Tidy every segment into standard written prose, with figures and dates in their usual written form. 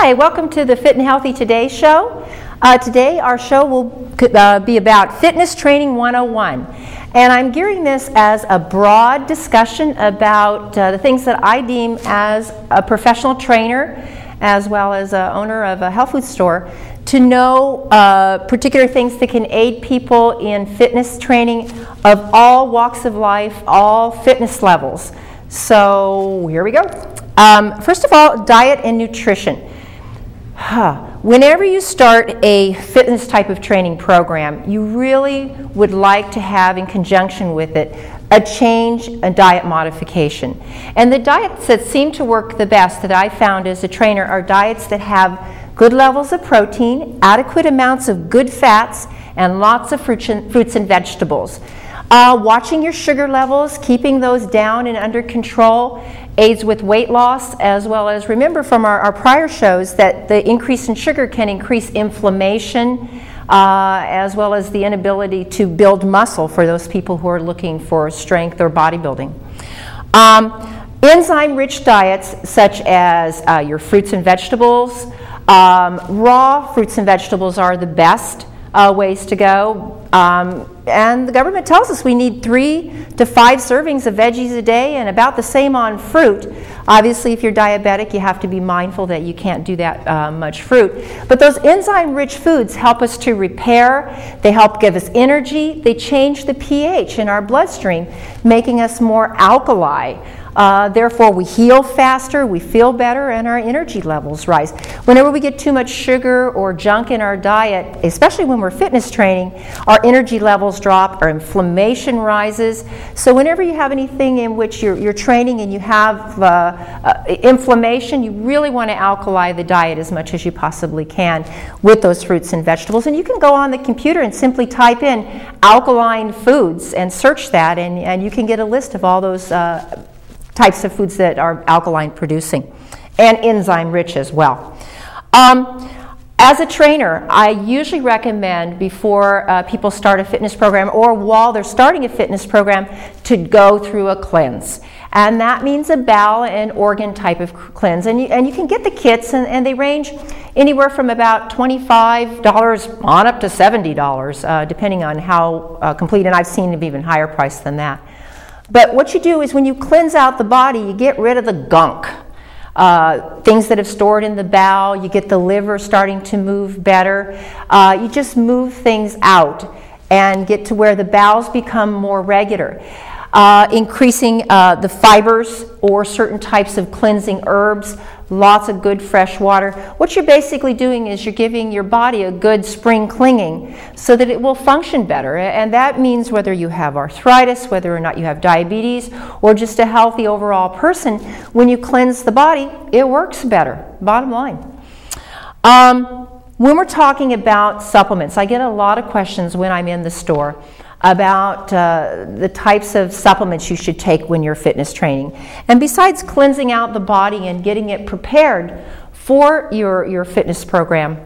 Hi, welcome to the Fit and Healthy Today show. Today our show will be about Fitness Training 101. And I'm gearing this as a broad discussion about the things that I deem as a professional trainer, as well as an owner of a health food store, to know particular things that can aid people in fitness training of all walks of life, all fitness levels. So here we go. First of all, diet and nutrition. Whenever you start a fitness type of training program, you really would like to have in conjunction with it a change, a diet modification. And the diets that seem to work the best that I found as a trainer are diets that have good levels of protein, adequate amounts of good fats, and lots of fruits and vegetables. Watching your sugar levels, keeping those down and under control, aids with weight loss, as well as, remember from our prior shows that the increase in sugar can increase inflammation, as well as the inability to build muscle for those people who are looking for strength or bodybuilding. Enzyme-rich diets such as your fruits and vegetables. Raw fruits and vegetables are the best ways to go. And the government tells us we need 3 to 5 servings of veggies a day and about the same on fruit. Obviously, if you're diabetic, you have to be mindful that you can't do that much fruit. But those enzyme-rich foods help us to repair. They help give us energy. They change the pH in our bloodstream, making us more alkali. Therefore, we heal faster, we feel better, and our energy levels rise. Whenever we get too much sugar or junk in our diet, especially when we're fitness training, our energy levels drop, our inflammation rises. So whenever you have anything in which you're training and you have inflammation, you really want to alkali the diet as much as you possibly can with those fruits and vegetables. And you can go on the computer and simply type in alkaline foods and search that, and you can get a list of all those types of foods that are alkaline producing and enzyme rich as well. As a trainer, I usually recommend before people start a fitness program or while they're starting a fitness program to go through a cleanse. And that means a bowel and organ type of cleanse. And you can get the kits, and they range anywhere from about $25 on up to $70, depending on how complete. And I've seen even higher price than that. But what you do is when you cleanse out the body, you get rid of the gunk. Things that have stored in the bowel, you get the liver starting to move better. You just move things out and get to where the bowels become more regular. Increasing the fibers or certain types of cleansing herbs, lots of good fresh water. What you're basically doing is you're giving your body a good spring cleaning so that it will function better. And that means whether you have arthritis, whether or not you have diabetes, or just a healthy overall person, when you cleanse the body, it works better, bottom line. When we're talking about supplements, I get a lot of questions when I'm in the store about the types of supplements you should take when you're fitness training. And besides cleansing out the body and getting it prepared for your fitness program,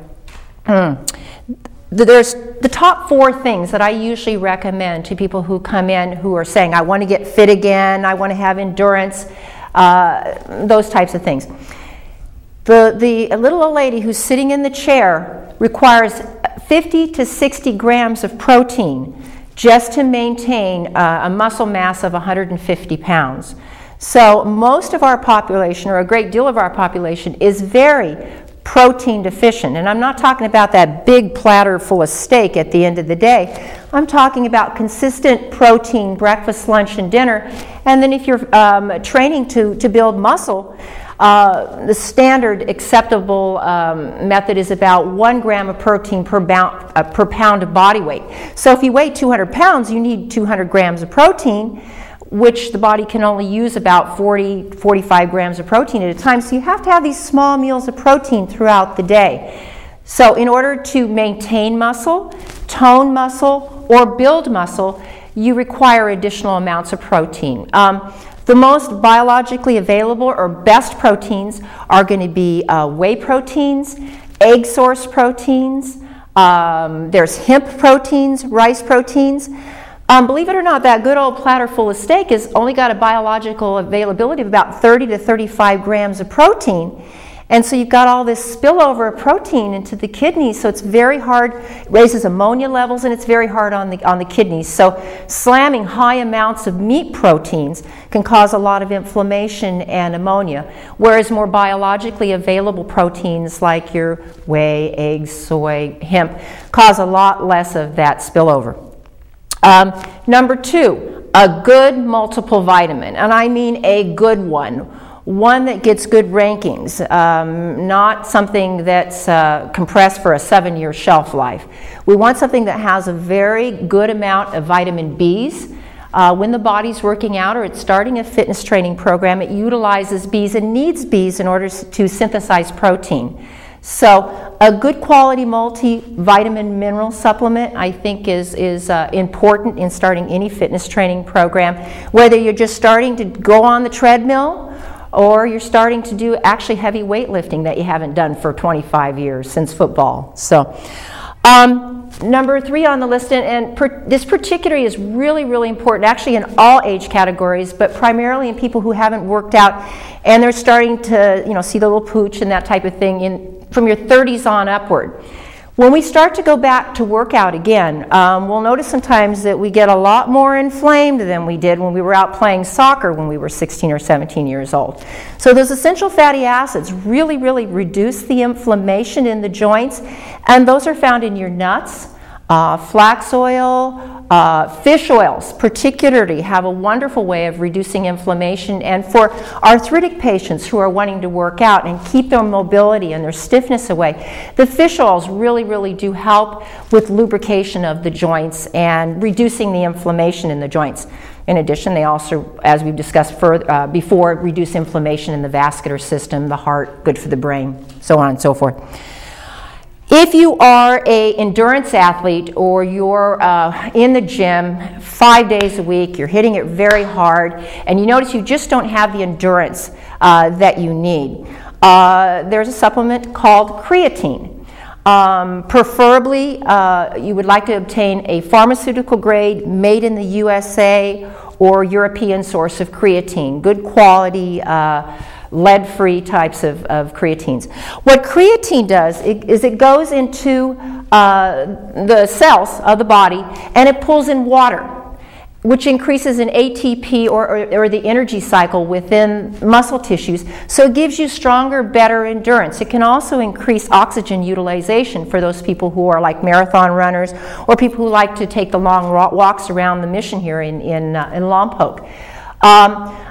there's the top 4 things that I usually recommend to people who come in who are saying, I want to get fit again, I want to have endurance, those types of things. The little old lady who's sitting in the chair requires 50 to 60 grams of protein just to maintain a muscle mass of 150 pounds. So most of our population, or a great deal of our population, is very protein deficient. And I'm not talking about that big platter full of steak at the end of the day. I'm talking about consistent protein breakfast, lunch, and dinner. And then if you're training to build muscle, the standard acceptable method is about 1 gram of protein per pound of body weight. So if you weigh 200 pounds, you need 200 grams of protein, which the body can only use about 45 grams of protein at a time. So you have to have these small meals of protein throughout the day. So in order to maintain muscle, tone muscle, or build muscle, you require additional amounts of protein. The most biologically available or best proteins are going to be whey proteins, egg source proteins, there's hemp proteins, rice proteins. Believe it or not, that good old platter full of steak has only got a biological availability of about 30 to 35 grams of protein. And so you've got all this spillover of protein into the kidneys, so it's very hard, it raises ammonia levels, and it's very hard on the kidneys. So slamming high amounts of meat proteins can cause a lot of inflammation and ammonia, whereas more biologically available proteins like your whey, eggs, soy, hemp cause a lot less of that spillover. Number 2, a good multiple vitamin, and I mean a good one that gets good rankings, not something that's compressed for a 7-year shelf life. We want something that has a very good amount of vitamin Bs. When the body's working out or it's starting a fitness training program, it utilizes Bs and needs Bs in order to synthesize protein. So a good quality multivitamin mineral supplement, I think, is important in starting any fitness training program, whether you're just starting to go on the treadmill or you're starting to do actually heavy weightlifting that you haven't done for 25 years since football. So number 3 on the list, and this particularly is really, really important, actually in all age categories, but primarily in people who haven't worked out and they're starting to, see the little pooch and that type of thing from your 30s on upward. When we start to go back to workout again, we'll notice sometimes that we get a lot more inflamed than we did when we were out playing soccer when we were 16 or 17 years old. So those essential fatty acids really, really reduce the inflammation in the joints, and those are found in your nuts. Flax oil, fish oils particularly have a wonderful way of reducing inflammation, and for arthritic patients who are wanting to work out and keep their mobility and their stiffness away, the fish oils really, really do help with lubrication of the joints and reducing the inflammation in the joints. In addition, they also, as we've discussed before, reduce inflammation in the vascular system, the heart, good for the brain, so on and so forth. If you are an endurance athlete or you're in the gym 5 days a week, you're hitting it very hard, and you notice you just don't have the endurance that you need, there's a supplement called creatine. Preferably, you would like to obtain a pharmaceutical grade made in the USA or European source of creatine, good quality, lead-free types of creatines. What creatine does is it goes into the cells of the body and it pulls in water, which increases an ATP or the energy cycle within muscle tissues, so it gives you stronger, better endurance. It can also increase oxygen utilization for those people who are like marathon runners or people who like to take the long walks around the mission here in Lompoc.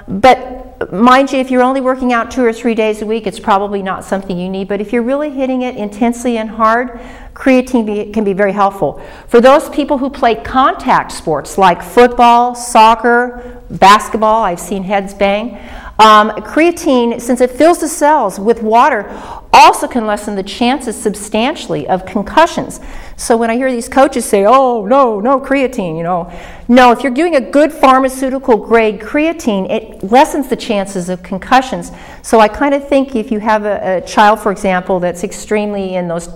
But mind you, if you're only working out 2 or 3 days a week, it's probably not something you need. But if you're really hitting it intensely and hard, creatine can be very helpful. For those people who play contact sports like football, soccer, basketball, I've seen heads bang, creatine, since it fills the cells with water, also can lessen the chances substantially of concussions. So when I hear these coaches say, oh, no creatine, no, if you're doing a good pharmaceutical grade creatine, it lessens the chances of concussions. So I kind of think if you have a child, for example, that's extremely in those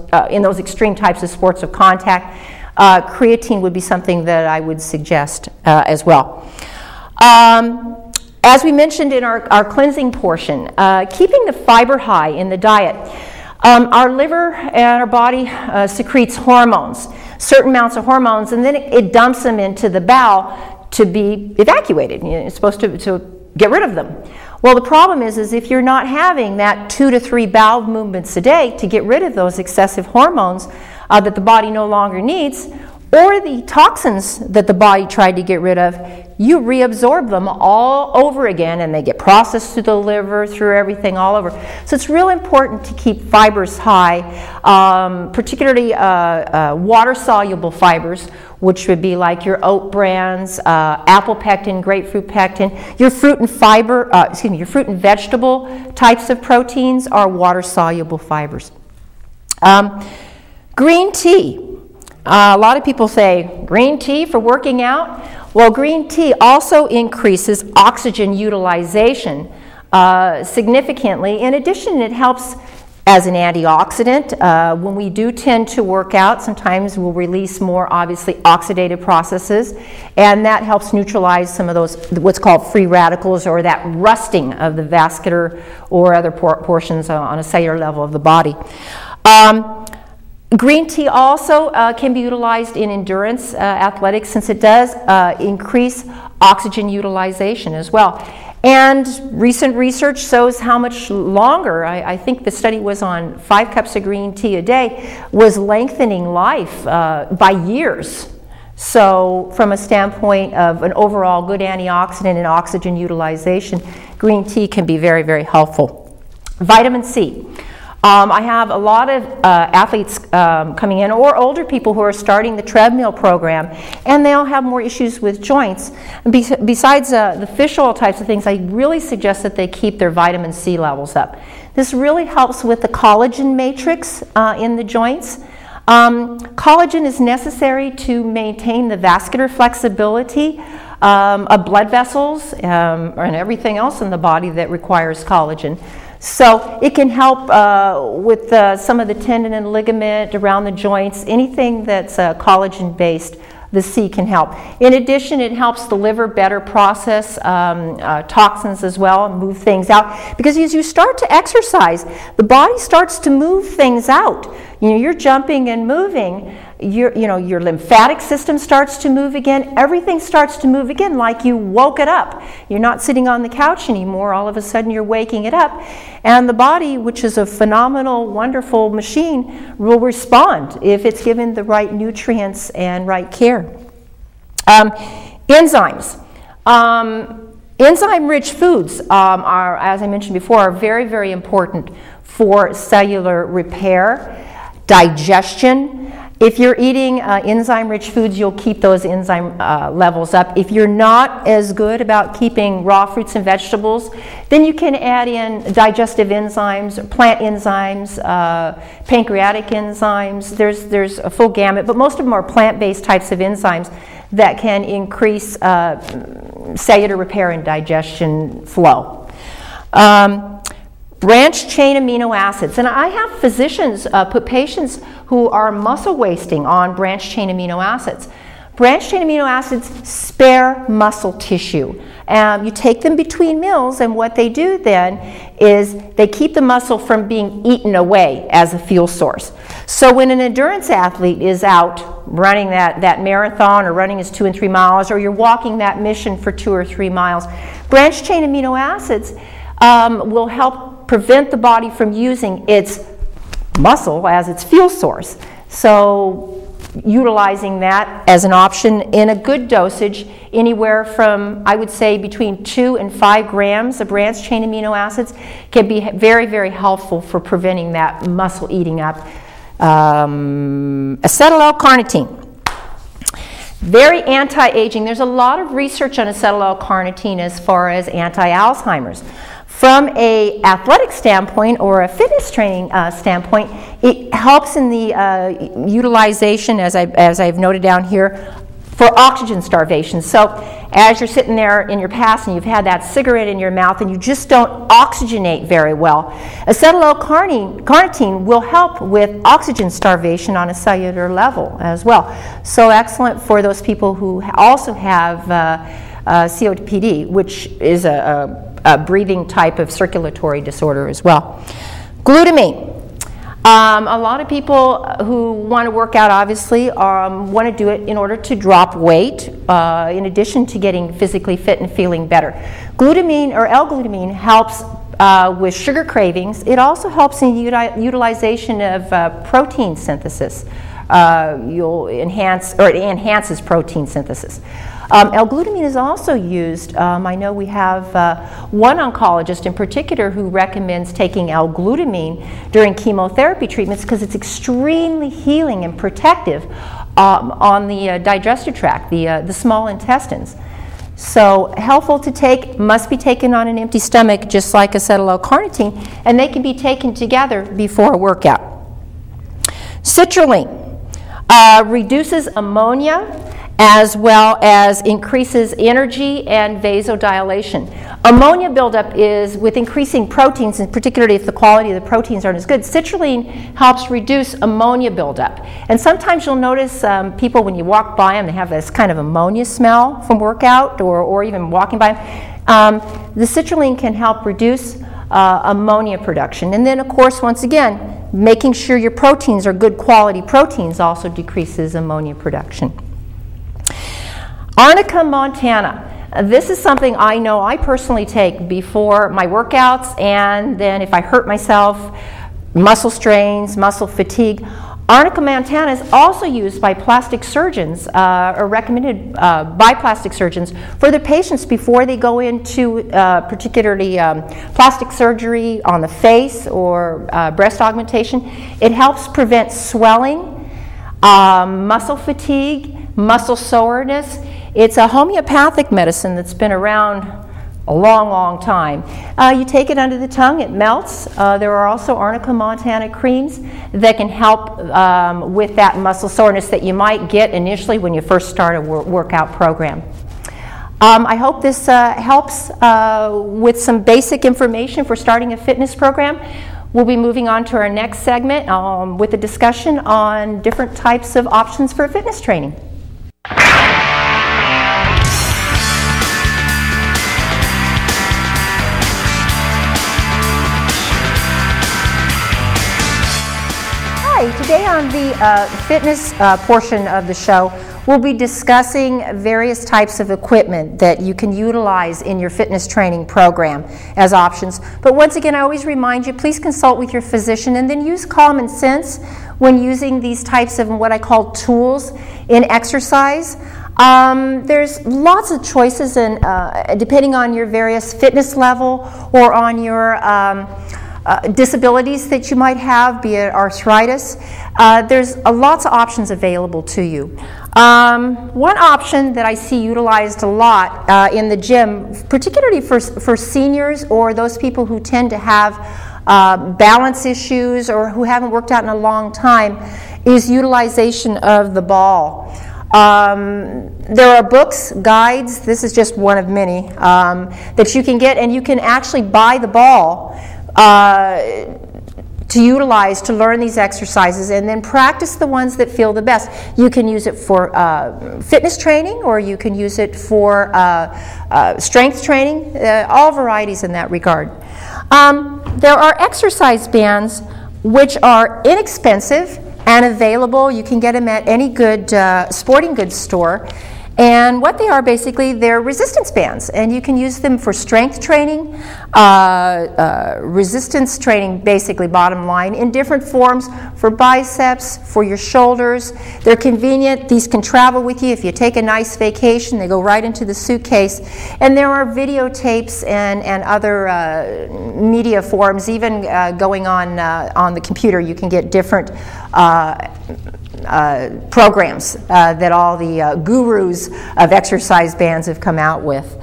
extreme types of sports of contact, creatine would be something that I would suggest as well. As we mentioned in our cleansing portion, keeping the fiber high in the diet. Our liver and our body secretes hormones, certain amounts of hormones, and then it dumps them into the bowel to be evacuated. It's supposed to get rid of them. Well, the problem is if you're not having that 2 to 3 bowel movements a day to get rid of those excessive hormones that the body no longer needs, or the toxins that the body tried to get rid of, you reabsorb them all over again, and they get processed through the liver, through everything, all over. So it's real important to keep fibers high, particularly water-soluble fibers, which would be like your oat brands, apple pectin, grapefruit pectin. Your fruit and your fruit and vegetable types of proteins are water-soluble fibers. Green tea. A lot of people say, green tea for working out? Well, green tea also increases oxygen utilization significantly. In addition, it helps as an antioxidant. When we do tend to work out, sometimes we'll release more obviously oxidative processes, and that helps neutralize some of those what's called free radicals, or that rusting of the vascular or other portions on a cellular level of the body. Green tea also can be utilized in endurance athletics, since it does increase oxygen utilization as well. And recent research shows how much longer, I think the study was on 5 cups of green tea a day, was lengthening life by years. So from a standpoint of an overall good antioxidant and oxygen utilization, green tea can be very, very helpful. Vitamin C. I have a lot of athletes coming in, or older people who are starting the treadmill program, and they all have more issues with joints. And besides the fish oil types of things, I really suggest that they keep their vitamin C levels up. This really helps with the collagen matrix in the joints. Collagen is necessary to maintain the vascular flexibility of blood vessels and everything else in the body that requires collagen. So it can help with some of the tendon and ligament around the joints. Anything that's collagen based, the C can help. In addition, it helps the liver better process toxins as well and move things out. Because as you start to exercise, the body starts to move things out. You know, you're jumping and moving. Your lymphatic system starts to move again. Everything starts to move again, like you woke it up. You're not sitting on the couch anymore. All of a sudden, you're waking it up. And the body, which is a phenomenal, wonderful machine, will respond if it's given the right nutrients and right care. Enzymes. Enzyme-rich foods are, as I mentioned before, are very, very important for cellular repair, digestion. If you're eating enzyme-rich foods, you'll keep those enzyme levels up. If you're not as good about keeping raw fruits and vegetables, then you can add in digestive enzymes, plant enzymes, pancreatic enzymes. There's a full gamut, but most of them are plant-based types of enzymes that can increase cellular repair and digestion flow. Branched chain amino acids, and I have physicians put patients who are muscle wasting on branched chain amino acids. Branched chain amino acids spare muscle tissue. You take them between meals, and what they do then is they keep the muscle from being eaten away as a fuel source. So when an endurance athlete is out running that marathon, or running his 2 and 3 miles, or you're walking that mission for 2 or 3 miles, branched chain amino acids will help prevent the body from using its muscle as its fuel source. So utilizing that as an option in a good dosage, anywhere from, I would say, between 2 and 5 grams of branched chain amino acids, can be very, very helpful for preventing that muscle eating up. Acetyl-L-carnitine. Very anti-aging. There's a lot of research on acetyl-L-carnitine as far as anti-Alzheimer's. From an athletic standpoint or a fitness training standpoint, it helps in the utilization, as I've noted down here, for oxygen starvation. So as you're sitting there in your past and you've had that cigarette in your mouth and you just don't oxygenate very well, acetyl-L-carnitine will help with oxygen starvation on a cellular level as well. So excellent for those people who also have COPD, which is a breathing type of circulatory disorder as well. Glutamine. A lot of people who want to work out obviously want to do it in order to drop weight, in addition to getting physically fit and feeling better. Glutamine, or L-glutamine, helps with sugar cravings. It also helps in utilization of protein synthesis. It enhances protein synthesis. L-glutamine is also used. I know we have one oncologist in particular who recommends taking L-glutamine during chemotherapy treatments because it's extremely healing and protective on the digestive tract, the small intestines. So helpful to take, must be taken on an empty stomach, just like acetyl-L-carnitine, and they can be taken together before a workout. Citrulline reduces ammonia as well as increases energy and vasodilation. Ammonia buildup is with increasing proteins, and particularly if the quality of the proteins aren't as good. Citrulline helps reduce ammonia buildup. And sometimes you'll notice people, when you walk by them, they have this kind of ammonia smell from workout or even walking by them. The citrulline can help reduce ammonia production. And then, of course, once again, making sure your proteins are good quality proteins also decreases ammonia production. Arnica montana. This is something I know I personally take before my workouts, and then if I hurt myself, muscle strains, muscle fatigue. Arnica montana is also used by plastic surgeons, or recommended by plastic surgeons for their patients before they go into particularly plastic surgery on the face or breast augmentation. It helps prevent swelling, muscle fatigue, muscle soreness. It's a homeopathic medicine that's been around a long, long time. You take it under the tongue, it melts. There are also Arnica montana creams that can help with that muscle soreness that you might get initially when you first start a workout program. I hope this helps with some basic information for starting a fitness program. We'll be moving on to our next segment with a discussion on different types of options for fitness training. Today on the fitness portion of the show, we'll be discussing various types of equipment that you can utilize in your fitness training program as options. But once again, I always remind you, please consult with your physician and then use common sense when using these types of what I call tools in exercise. There's lots of choices, and depending on your various fitness level or on your disabilities that you might have, be it arthritis, there's lots of options available to you. One option that I see utilized a lot in the gym, particularly for seniors or those people who tend to have balance issues or who haven't worked out in a long time, is utilization of the ball. There are books, guides, this is just one of many, that you can get, and you can actually buy the ball to utilize to learn these exercises and then practice the ones that feel the best. You can use it for fitness training, or you can use it for strength training, all varieties in that regard. There are exercise bands which are inexpensive and available. You can get them at any good sporting goods store. And what they are, basically, they're resistance bands, and you can use them for strength training, resistance training, basically, bottom line, in different forms for biceps, for your shoulders. They're convenient. These can travel with you. If you take a nice vacation, they go right into the suitcase. And there are videotapes and other media forms, even going on the computer. You can get different programs that all the gurus of exercise bands have come out with.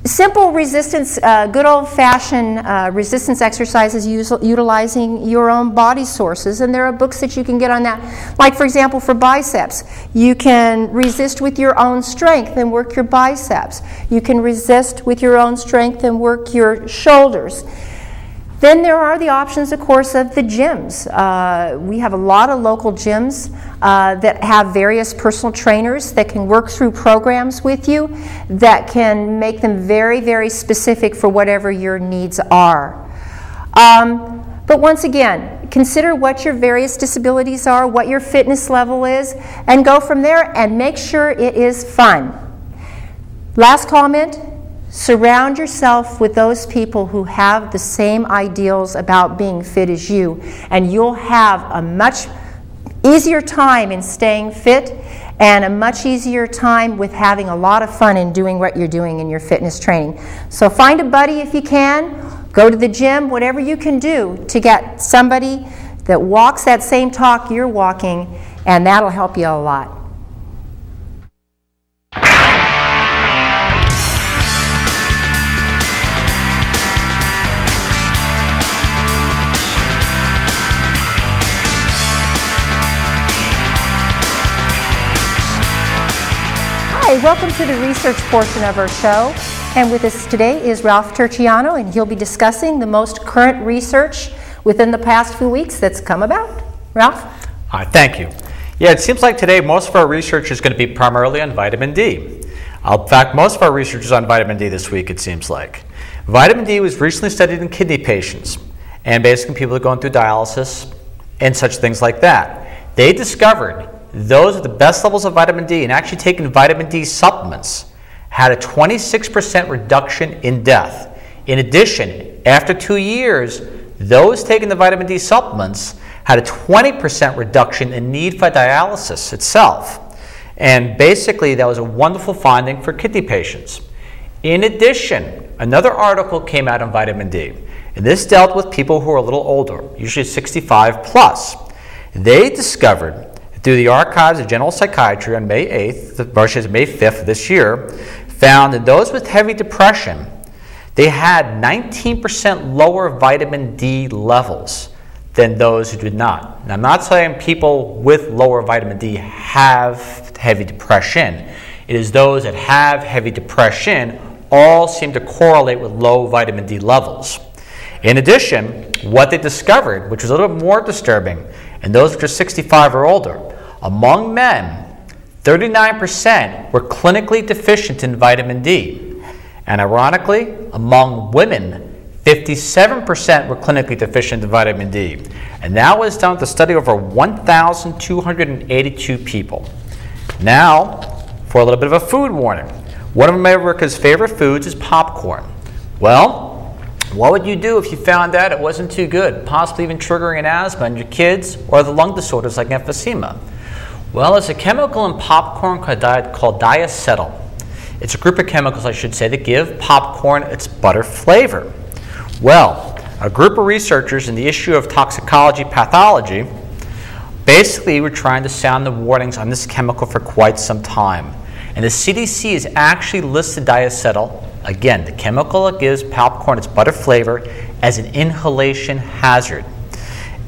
Simple resistance, good old-fashioned resistance exercises utilizing your own body sources, and there are books that you can get on that. Like, for example, for biceps, you can resist with your own strength and work your biceps. You can resist with your own strength and work your shoulders. Then there are the options, of course, of the gyms. We have a lot of local gyms that have various personal trainers that can work through programs with you that can make them very, very specific for whatever your needs are. But once again, consider what your various disabilities are, what your fitness level is, and go from there and make sure it is fun. Last comment. Surround yourself with those people who have the same ideals about being fit as you, and you'll have a much easier time in staying fit and a much easier time with having a lot of fun in doing what you're doing in your fitness training. So find a buddy if you can, go to the gym, whatever you can do to get somebody that walks that same talk you're walking, and that'll help you a lot. Hi, welcome to the research portion of our show. And with us today is Ralph Turchiano, and he'll be discussing the most current research within the past few weeks that's come about. Ralph? Hi, thank you. Yeah, it seems like today most of our research is going to be primarily on vitamin D. In fact, most of our research is on vitamin D this week, it seems like. Vitamin D was recently studied in kidney patients, and basically people are going through dialysis and such things like that. They discovered those with the best levels of vitamin D and actually taking vitamin D supplements had a 26% reduction in death. In addition, after 2 years, those taking the vitamin D supplements had a 20% reduction in need for dialysis itself. And basically, that was a wonderful finding for kidney patients. In addition, another article came out on vitamin D, and this dealt with people who are a little older, usually 65 plus. They discovered through the archives of general psychiatry on May 8th, versus May 5th this year, found that those with heavy depression, they had 19% lower vitamin D levels than those who did not. Now, I'm not saying people with lower vitamin D have heavy depression. It is those that have heavy depression all seem to correlate with low vitamin D levels. In addition, what they discovered, which was a little bit more disturbing, and those which are 65 or older, among men, 39% were clinically deficient in vitamin D. And ironically, among women, 57% were clinically deficient in vitamin D. And that was done with a study over 1,282 people. Now, for a little bit of a food warning. One of America's favorite foods is popcorn. Well, what would you do if you found out it wasn't too good, possibly even triggering an asthma in your kids or the lung disorders like emphysema? Well, there's a chemical in popcorn called diacetyl. It's a group of chemicals, I should say, that give popcorn its butter flavor. Well, a group of researchers in the issue of toxicology pathology basically were trying to sound the warnings on this chemical for quite some time. And the CDC has actually listed diacetyl, again, the chemical that gives popcorn its butter flavor, as an inhalation hazard.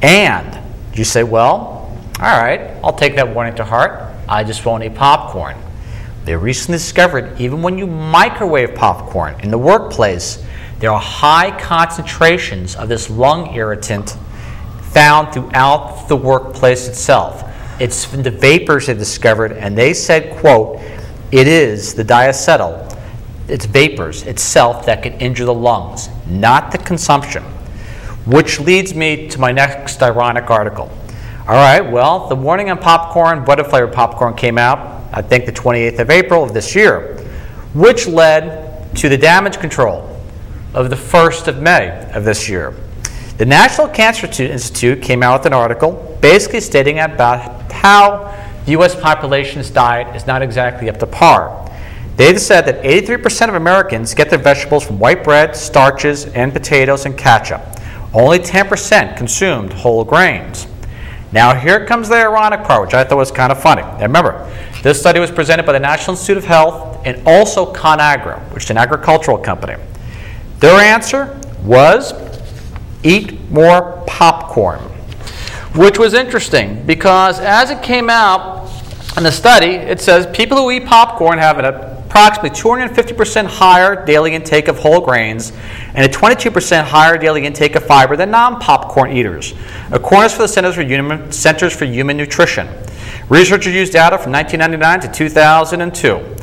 And you say, well, all right, I'll take that warning to heart. I just won't eat popcorn. They recently discovered even when you microwave popcorn in the workplace, there are high concentrations of this lung irritant found throughout the workplace itself. It's the vapors they discovered, and they said, quote, it is the diacetyl, it's vapors itself that can injure the lungs, not the consumption. Which leads me to my next ironic article. All right, well, the warning on popcorn, butter-flavored popcorn, came out, I think, the 28th of April of this year, which led to the damage control of the 1st of May of this year. The National Cancer Institute came out with an article basically stating about how the U.S. population's diet is not exactly up to par. They said that 83% of Americans get their vegetables from white bread, starches, and potatoes and ketchup. Only 10% consumed whole grains. Now here comes the ironic part, which I thought was kind of funny. Now remember, this study was presented by the National Institute of Health and also ConAgra, which is an agricultural company. Their answer was, eat more popcorn, which was interesting because as it came out in the study, it says people who eat popcorn have an approximately 250% higher daily intake of whole grains and a 22% higher daily intake of fiber than non-popcorn eaters, according to the Centers for Human Nutrition. Researchers used data from 1999 to 2002,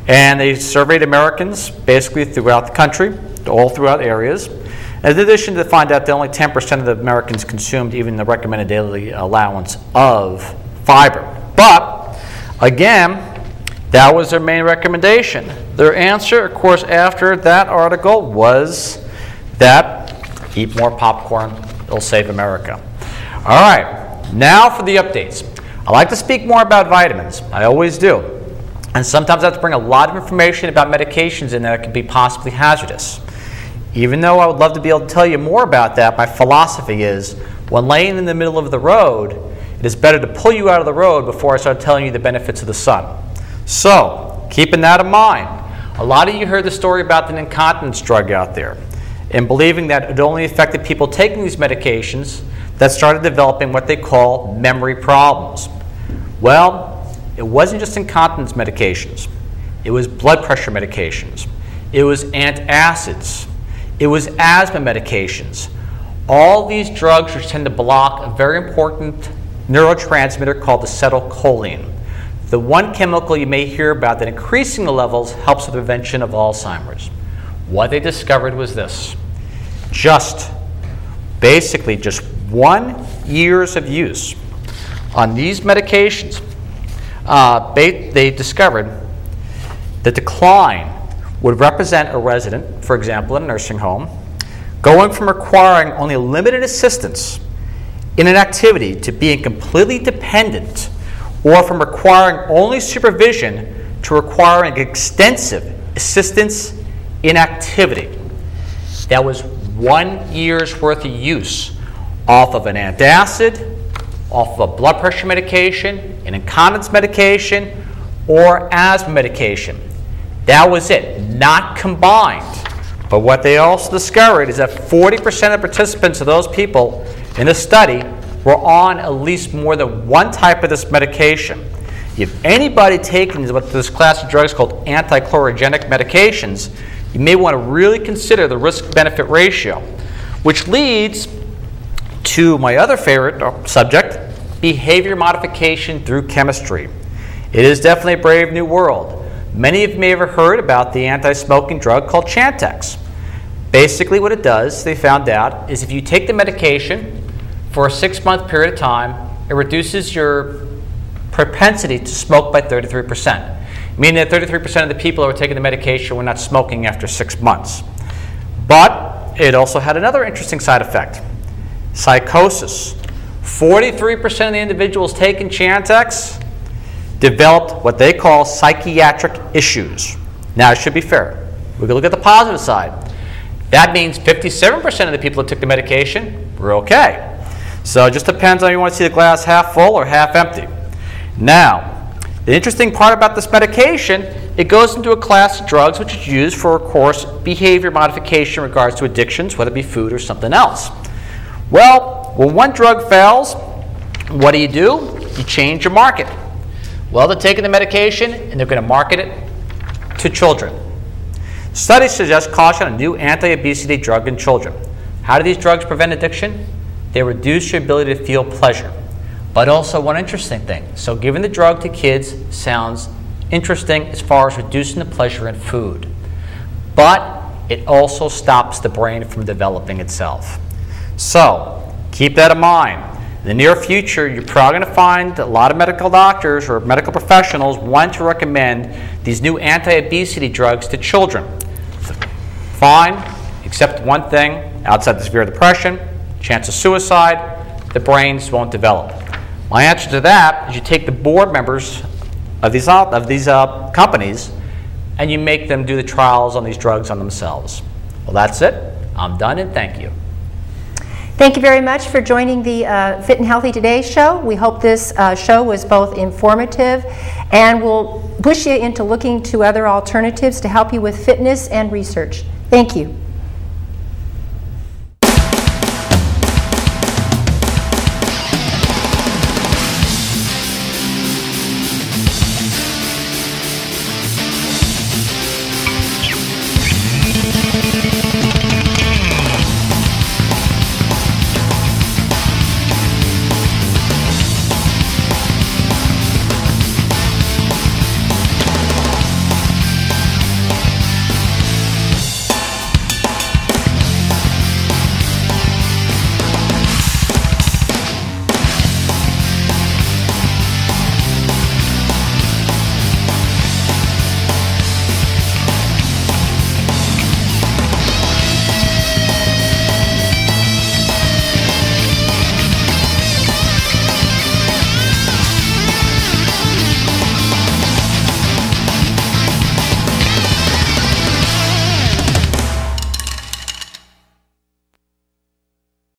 and they surveyed Americans basically throughout the country, all throughout areas. In addition to find out that only 10% of the Americans consumed even the recommended daily allowance of fiber. But, again, that was their main recommendation. Their answer, of course, after that article was that eat more popcorn, it'll save America. All right, now for the updates. I like to speak more about vitamins. I always do. And sometimes I have to bring a lot of information about medications in that can be possibly hazardous. Even though I would love to be able to tell you more about that, my philosophy is when laying in the middle of the road, it is better to pull you out of the road before I start telling you the benefits of the sun. So, keeping that in mind, a lot of you heard the story about the incontinence drug out there and believing that it only affected people taking these medications that started developing what they call memory problems. Well, it wasn't just incontinence medications. It was blood pressure medications. It was antacids. It was asthma medications. All these drugs which tend to block a very important neurotransmitter called acetylcholine, the one chemical you may hear about that increasing the levels helps with the prevention of Alzheimer's. What they discovered was this. Basically just 1 year of use on these medications, they discovered the decline would represent a resident, for example, in a nursing home, going from requiring only limited assistance in an activity to being completely dependent, or from requiring only supervision to requiring extensive assistance in activity. That was 1 year's worth of use off of an antacid, off of a blood pressure medication, an incontinence medication, or asthma medication. That was it, not combined. But what they also discovered is that 40% of participants of those people in the study were on at least more than one type of this medication. If anybody taking what this class of drugs called antichlorogenic medications, you may want to really consider the risk-benefit ratio, which leads to my other favorite subject, behavior modification through chemistry. It is definitely a brave new world. Many of you may have heard about the anti-smoking drug called Chantix. Basically what it does, they found out, is if you take the medication for a 6-month period of time, it reduces your propensity to smoke by 33%. Meaning that 33% of the people who were taking the medication were not smoking after 6 months. But it also had another interesting side effect, psychosis. 43% of the individuals taking Chantix developed what they call psychiatric issues. Now, it should be fair. We can look at the positive side. That means 57% of the people who took the medication were okay. So it just depends on if you want to see the glass half full or half empty. Now, the interesting part about this medication, it goes into a class of drugs which is used for, of course, behavior modification in regards to addictions, whether it be food or something else. Well, when one drug fails, what do? You change your market. Well, they're taking the medication and they're going to market it to children. Studies suggest caution on a new anti-obesity drug in children. How do these drugs prevent addiction? They reduce your ability to feel pleasure. But also one interesting thing. So giving the drug to kids sounds interesting as far as reducing the pleasure in food. But it also stops the brain from developing itself. So keep that in mind. In the near future, you're probably going to find a lot of medical doctors or medical professionals want to recommend these new anti-obesity drugs to children. Fine, except one thing, outside the severe depression, chance of suicide, the brains won't develop. My answer to that is you take the board members of these companies and you make them do the trials on these drugs on themselves. Well, that's it. I'm done, and thank you. Thank you very much for joining the Fit and Healthy Today show. We hope this show was both informative and will push you into looking to other alternatives to help you with fitness and research. Thank you.